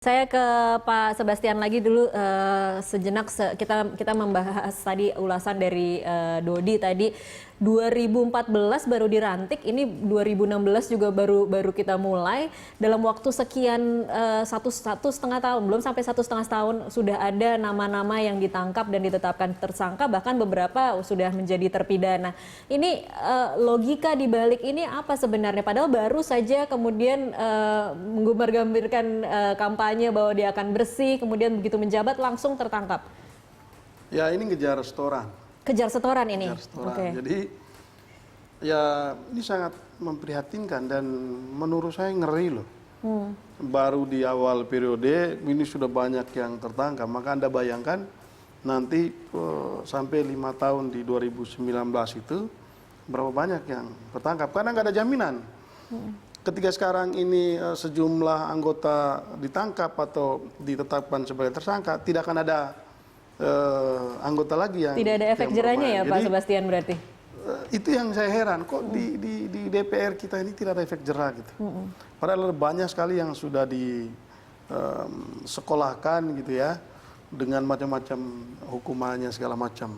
Saya ke Pak Sebastian lagi dulu sejenak kita membahas tadi ulasan dari Dodi tadi 2014 baru dirantik, ini 2016 juga baru kita mulai. Dalam waktu sekian satu setengah tahun, belum sampai 1,5 tahun sudah ada nama-nama yang ditangkap dan ditetapkan tersangka, bahkan beberapa sudah menjadi terpidana. Ini logika di balik ini apa sebenarnya? Padahal baru saja kemudian menggambar-gambarkan kampanye bahwa dia akan bersih, kemudian begitu menjabat langsung tertangkap. Ya, ini ngejar setoran. Kejar setoran ini. Kejar setoran. Okay. Jadi ya ini sangat memprihatinkan dan menurut saya ngeri loh. Baru di awal periode ini sudah banyak yang tertangkap. Maka Anda bayangkan nanti sampai 5 tahun di 2019 itu berapa banyak yang tertangkap. Karena nggak ada jaminan. Ketika sekarang ini sejumlah anggota ditangkap atau ditetapkan sebagai tersangka, tidak akan ada anggota lagi yang tidak ada efek jerahnya ya. Jadi, Pak Sebastian berarti? Itu yang saya heran, kok di DPR kita ini tidak ada efek jerah gitu. Padahal banyak sekali yang sudah disekolahkan gitu ya, dengan macam-macam hukumannya segala macam.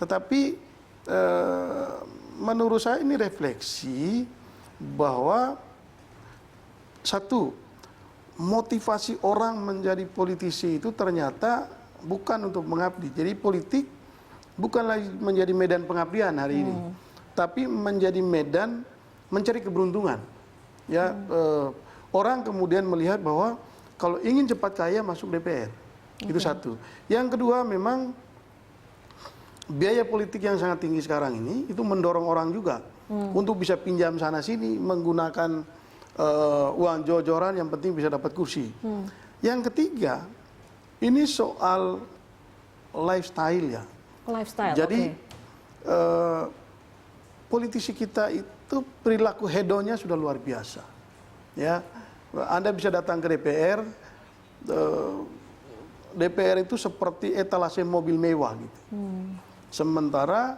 Tetapi menurut saya ini refleksi bahwa satu, motivasi orang menjadi politisi itu ternyata bukan untuk mengabdi. Jadi politik bukan lagi menjadi medan pengabdian hari ini, tapi menjadi medan mencari keberuntungan. Ya, orang kemudian melihat bahwa kalau ingin cepat kaya masuk DPR, itu satu. Yang kedua, memang biaya politik yang sangat tinggi sekarang ini itu mendorong orang juga untuk bisa pinjam sana sini menggunakan uang jor-joran, yang penting bisa dapat kursi. Yang ketiga, ini soal lifestyle ya. Lifestyle. Jadi politisi kita itu perilaku hedonnya sudah luar biasa. Ya, Anda bisa datang ke DPR, DPR itu seperti etalase mobil mewah gitu. Sementara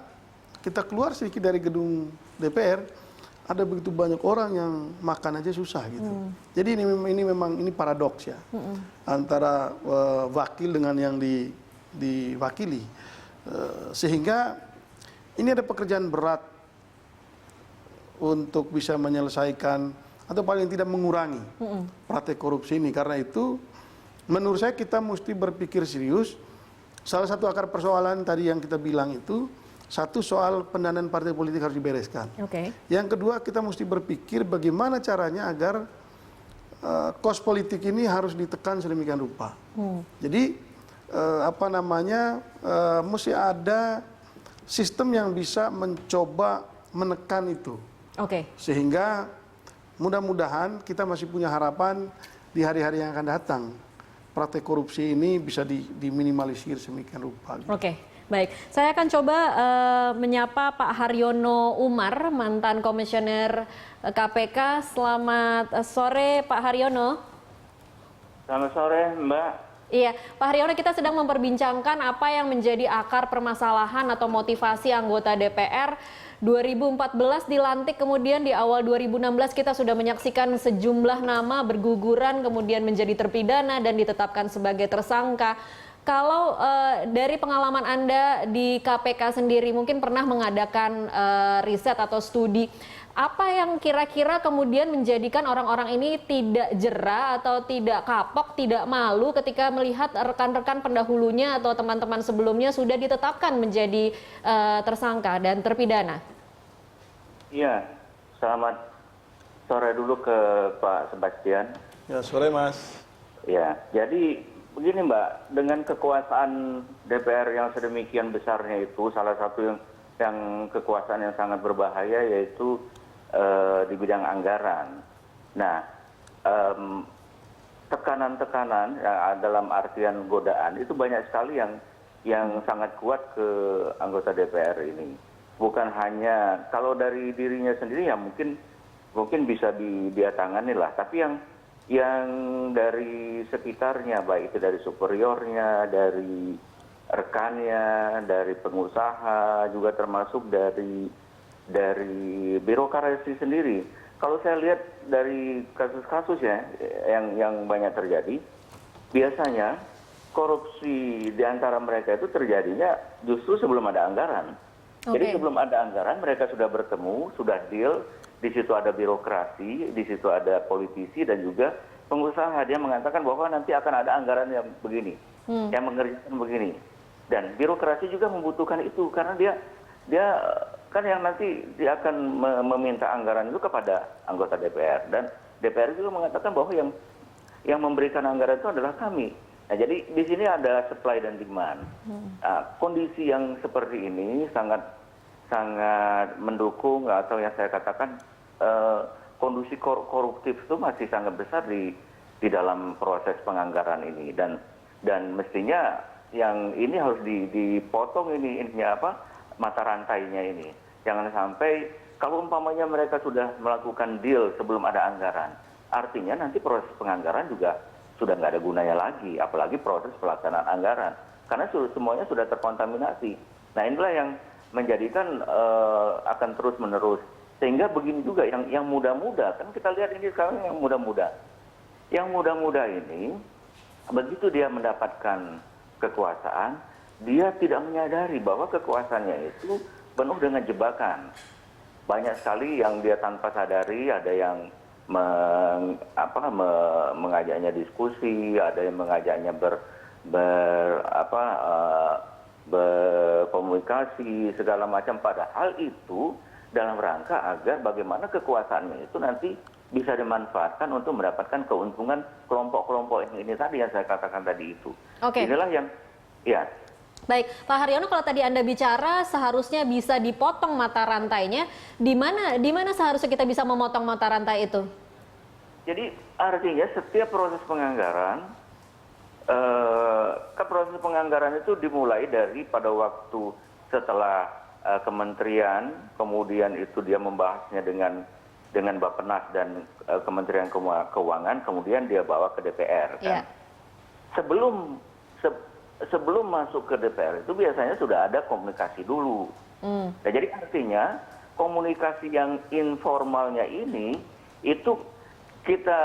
kita keluar sedikit dari gedung DPR, ada begitu banyak orang yang makan aja susah gitu. Jadi ini memang paradoks ya, antara wakil dengan yang diwakili, sehingga ini ada pekerjaan berat untuk bisa menyelesaikan atau paling tidak mengurangi praktek korupsi ini. Karena itu menurut saya kita mesti berpikir serius. Salah satu akar persoalan tadi yang kita bilang itu, satu, soal pendanaan partai politik harus dibereskan. Yang kedua, kita mesti berpikir bagaimana caranya agar kos politik ini harus ditekan sedemikian rupa. Jadi mesti ada sistem yang bisa mencoba menekan itu. Sehingga mudah-mudahan kita masih punya harapan di hari-hari yang akan datang praktek korupsi ini bisa diminimalisir sedemikian rupa. Baik, saya akan coba menyapa Pak Haryono Umar, mantan komisioner KPK. Selamat sore, Pak Haryono. Selamat sore, Mbak. Iya, Pak Haryono, kita sedang memperbincangkan apa yang menjadi akar permasalahan atau motivasi anggota DPR. 2014 dilantik, kemudian di awal 2016 kita sudah menyaksikan sejumlah nama berguguran, kemudian menjadi terpidana dan ditetapkan sebagai tersangka. Kalau dari pengalaman Anda di KPK sendiri, mungkin pernah mengadakan riset atau studi, apa yang kira-kira kemudian menjadikan orang-orang ini tidak jera atau tidak kapok, tidak malu ketika melihat rekan-rekan pendahulunya atau teman-teman sebelumnya sudah ditetapkan menjadi tersangka dan terpidana? Iya, selamat sore dulu ke Pak Sebastian. Ya, sore Mas. Ya, jadi begini Mbak, dengan kekuasaan DPR yang sedemikian besarnya itu, salah satu yang kekuasaan yang sangat berbahaya yaitu di bidang anggaran. Nah, tekanan-tekanan dalam artian godaan itu banyak sekali yang sangat kuat ke anggota DPR ini. Bukan hanya kalau dari dirinya sendiri ya mungkin bisa dia tangani lah, tapi yang dari sekitarnya, baik itu dari superiornya, dari rekannya, dari pengusaha, juga termasuk dari birokrasi sendiri. Kalau saya lihat dari kasus-kasus ya yang banyak terjadi, biasanya korupsi di antara mereka itu terjadinya justru sebelum ada anggaran. Jadi sebelum ada anggaran mereka sudah bertemu, sudah deal, di situ ada birokrasi, di situ ada politisi dan juga pengusaha. Dia mengatakan bahwa nanti akan ada anggaran yang begini, yang mengerjakan begini. Dan birokrasi juga membutuhkan itu karena dia kan yang nanti dia akan meminta anggaran itu kepada anggota DPR, dan DPR juga mengatakan bahwa yang memberikan anggaran itu adalah kami. Nah, jadi di sini ada supply dan demand. Nah, kondisi yang seperti ini sangat mendukung, atau yang saya katakan kondisi koruptif itu masih sangat besar di dalam proses penganggaran ini, dan mestinya yang ini harus dipotong ininya mata rantainya ini. Jangan sampai kalau umpamanya mereka sudah melakukan deal sebelum ada anggaran, artinya nanti proses penganggaran juga sudah nggak ada gunanya lagi, apalagi proses pelaksanaan anggaran, karena semuanya sudah terkontaminasi. Nah, inilah yang menjadikan akan terus menerus, sehingga begini juga yang muda-muda, kan kita lihat ini sekarang yang muda-muda ini begitu dia mendapatkan kekuasaan, dia tidak menyadari bahwa kekuasaannya itu penuh dengan jebakan. Banyak sekali yang dia tanpa sadari, ada yang mengajaknya diskusi, ada yang mengajaknya berkomunikasi segala macam, padahal itu dalam rangka agar bagaimana kekuasaannya itu nanti bisa dimanfaatkan untuk mendapatkan keuntungan kelompok-kelompok ini tadi yang saya katakan tadi itu. Inilah yang ya. Baik, Pak Haryono, kalau tadi Anda bicara seharusnya bisa dipotong mata rantainya, di mana seharusnya kita bisa memotong mata rantai itu? Jadi artinya setiap proses penganggaran, proses penganggaran itu dimulai dari pada waktu setelah kementerian, kemudian itu dia membahasnya dengan Bappenas dan Kementerian Keuangan, kemudian dia bawa ke DPR. Kan? Sebelum masuk ke DPR itu biasanya sudah ada komunikasi dulu. Nah, jadi artinya komunikasi yang informalnya ini itu kita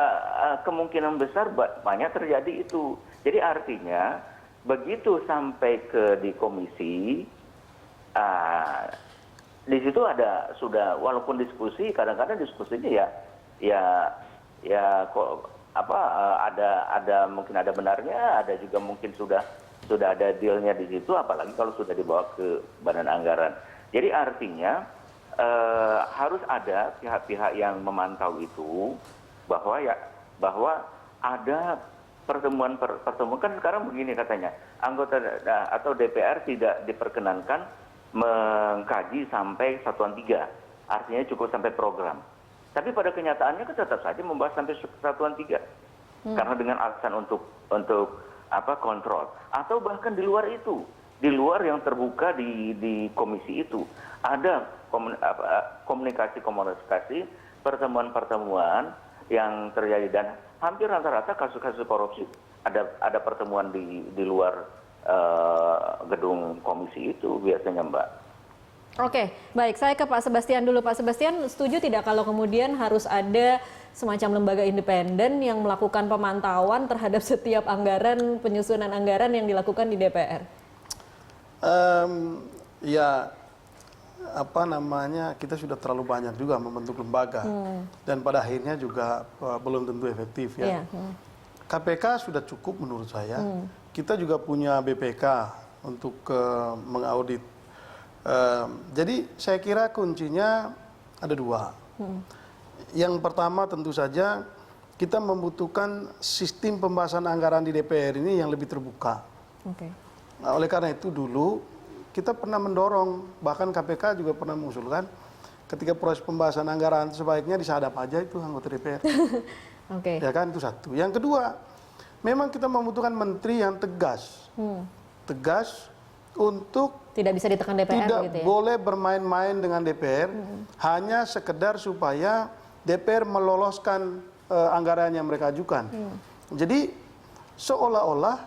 kemungkinan besar banyak terjadi itu. Jadi artinya begitu sampai di komisi, di situ ada sudah walaupun diskusi, kadang-kadang diskusinya ada mungkin ada benarnya, ada juga mungkin sudah ada dealnya di situ, apalagi kalau sudah dibawa ke badan anggaran. Jadi artinya harus ada pihak-pihak yang memantau itu, bahwa ada pertemuan kan sekarang begini katanya, anggota atau DPR tidak diperkenankan mengkaji sampai satuan 3, artinya cukup sampai program. Tapi pada kenyataannya tetap saja membahas sampai satuan 3, karena dengan alasan untuk kontrol, atau bahkan di luar itu, di luar yang terbuka di komisi itu ada komunikasi, pertemuan yang terjadi, dan hampir rata-rata kasus-kasus korupsi ada pertemuan di luar gedung komisi itu biasanya, Mbak. Oke, baik. Saya ke Pak Sebastian dulu. Pak Sebastian, setuju tidak kalau kemudian harus ada semacam lembaga independen yang melakukan pemantauan terhadap setiap anggaran, penyusunan anggaran yang dilakukan di DPR? Kita sudah terlalu banyak juga membentuk lembaga, dan pada akhirnya juga belum tentu efektif ya. KPK sudah cukup menurut saya. Kita juga punya BPK untuk mengaudit. Jadi saya kira kuncinya ada 2. Yang pertama tentu saja kita membutuhkan sistem pembahasan anggaran di DPR ini yang lebih terbuka. Nah, oleh karena itu dulu kita pernah mendorong, bahkan KPK juga pernah mengusulkan ketika proses pembahasan anggaran sebaiknya disadap aja itu anggota DPR. Ya kan, itu satu. Yang kedua, memang kita membutuhkan menteri yang tegas. Tegas untuk tidak bisa ditekan DPR tidak gitu ya? boleh bermain-main dengan DPR, hanya sekedar supaya DPR meloloskan anggaran yang mereka ajukan. Jadi seolah-olah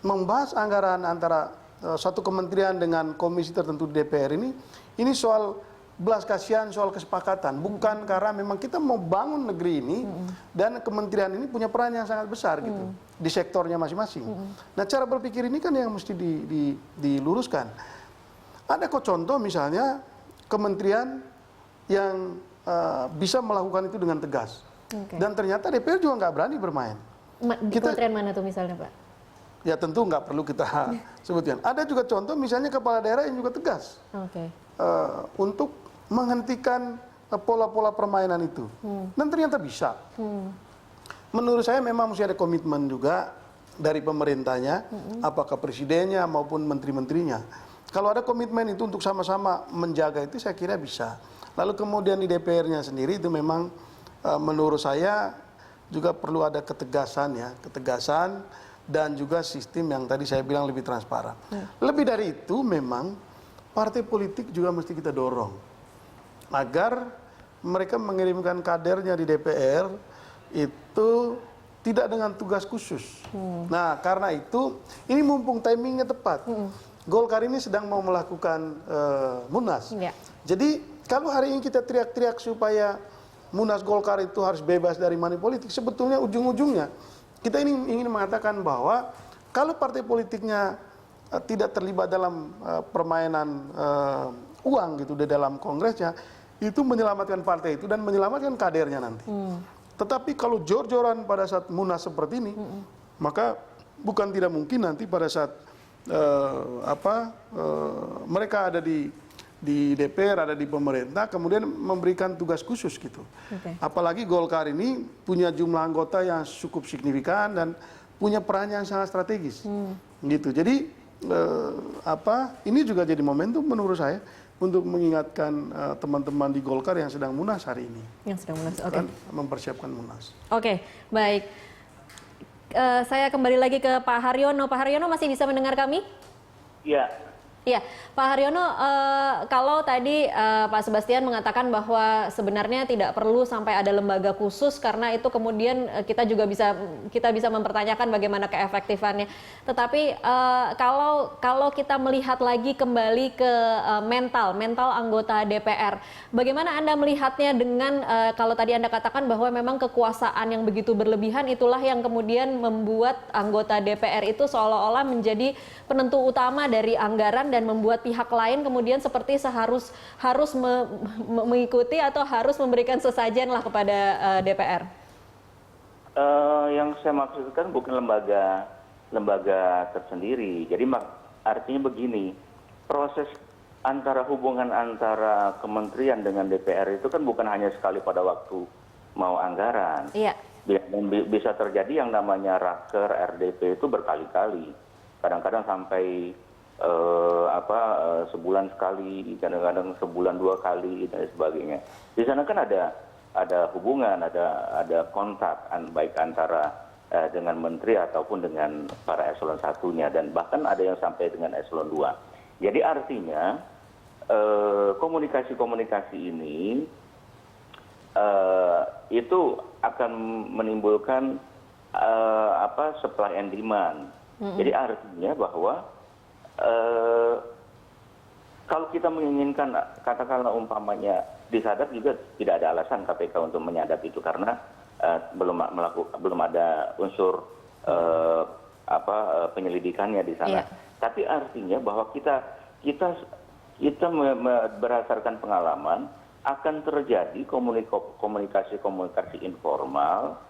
membahas anggaran antara satu kementerian dengan komisi tertentu di DPR ini soal belas kasihan soal kesepakatan, bukan karena memang kita mau bangun negeri ini dan kementerian ini punya peran yang sangat besar gitu di sektornya masing-masing. Nah, cara berpikir ini kan yang mesti diluruskan. Ada kok contoh misalnya kementerian yang bisa melakukan itu dengan tegas. Dan ternyata DPR juga nggak berani bermain. Kementerian mana tuh misalnya, Pak? Ya tentu nggak perlu kita sebutkan. Ada juga contoh misalnya kepala daerah yang juga tegas untuk menghentikan pola-pola permainan itu. Dan ternyata bisa. Menurut saya memang mesti ada komitmen juga dari pemerintahnya, apakah presidennya maupun menteri-menterinya. Kalau ada komitmen itu untuk sama-sama menjaga itu, saya kira bisa. Lalu kemudian di DPR-nya sendiri itu memang menurut saya juga perlu ada ketegasan ya, ketegasan dan juga sistem yang tadi saya bilang lebih transparan. Lebih dari itu memang partai politik juga mesti kita dorong agar mereka mengirimkan kadernya di DPR itu tidak dengan tugas khusus. Nah, karena itu ini mumpung timingnya tepat. Golkar ini sedang mau melakukan Munas. Jadi kalau hari ini kita teriak-teriak supaya Munas Golkar itu harus bebas dari money politik, sebetulnya ujung-ujungnya kita ini ingin mengatakan bahwa kalau partai politiknya tidak terlibat dalam permainan uang gitu di dalam kongresnya, itu menyelamatkan partai itu dan menyelamatkan kadernya nanti. Tetapi kalau jor-joran pada saat Munas seperti ini, maka bukan tidak mungkin nanti pada saat mereka ada di DPR, ada di pemerintah, kemudian memberikan tugas khusus gitu. Apalagi Golkar ini punya jumlah anggota yang cukup signifikan dan punya peran yang sangat strategis. Gitu. Jadi ini juga jadi momentum menurut saya untuk mengingatkan teman-teman di Golkar yang sedang Munas hari ini. Yang sedang Munas, mempersiapkan Munas. Oke, baik. Saya kembali lagi ke Pak Haryono. Pak Haryono masih bisa mendengar kami? Iya. Iya, Pak Haryono, kalau tadi Pak Sebastian mengatakan bahwa sebenarnya tidak perlu sampai ada lembaga khusus karena itu kemudian kita bisa mempertanyakan bagaimana keefektifannya. Tetapi kalau kita melihat lagi kembali ke mental anggota DPR, bagaimana Anda melihatnya dengan kalau tadi Anda katakan bahwa memang kekuasaan yang begitu berlebihan itulah yang kemudian membuat anggota DPR itu seolah-olah menjadi penentu utama dari anggaran dan membuat pihak lain kemudian seperti harus mengikuti atau harus memberikan sesajen lah kepada DPR. Yang saya maksudkan bukan lembaga tersendiri. Jadi artinya begini, proses hubungan antara kementerian dengan DPR itu kan bukan hanya sekali pada waktu mau anggaran. Iya. Bisa terjadi yang namanya raker RDP itu berkali-kali. Kadang-kadang sampai sebulan sekali, kadang-kadang sebulan 2 kali dan sebagainya. Di sana kan ada hubungan, ada kontak baik antara dengan menteri ataupun dengan para eselon 1-nya dan bahkan ada yang sampai dengan eselon 2. Jadi artinya komunikasi ini itu akan menimbulkan supply and demand. Jadi artinya bahwa kalau kita menginginkan katakanlah umpamanya disadap juga tidak ada alasan KPK untuk menyadap itu karena belum ada unsur penyelidikannya di sana. Tapi artinya bahwa kita berdasarkan pengalaman akan terjadi komunikasi informal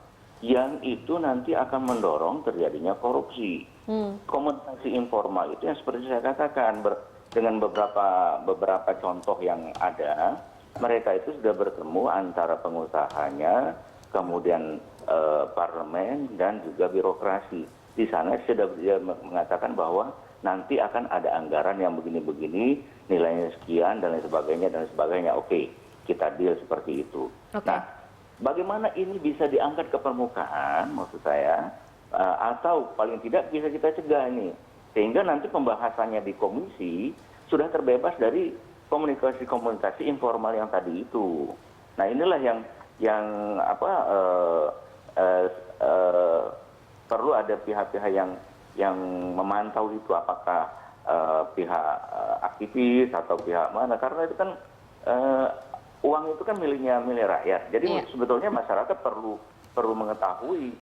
yang itu nanti akan mendorong terjadinya korupsi. Komunikasi informal itu yang seperti saya katakan dengan beberapa contoh yang ada, mereka itu sudah bertemu antara pengusahanya, kemudian parlemen dan juga birokrasi. Di sana sudah dia mengatakan bahwa nanti akan ada anggaran yang begini-begini, nilainya sekian dan lain sebagainya. Oke, kita deal seperti itu. Nah, bagaimana ini bisa diangkat ke permukaan, maksud saya, atau paling tidak bisa kita cegah ini, sehingga nanti pembahasannya di komisi sudah terbebas dari komunikasi informal yang tadi itu. Nah, inilah yang perlu ada pihak-pihak yang memantau itu, apakah pihak aktivis atau pihak mana, karena itu kan uang itu kan milik rakyat. Jadi Iya. sebetulnya masyarakat perlu mengetahui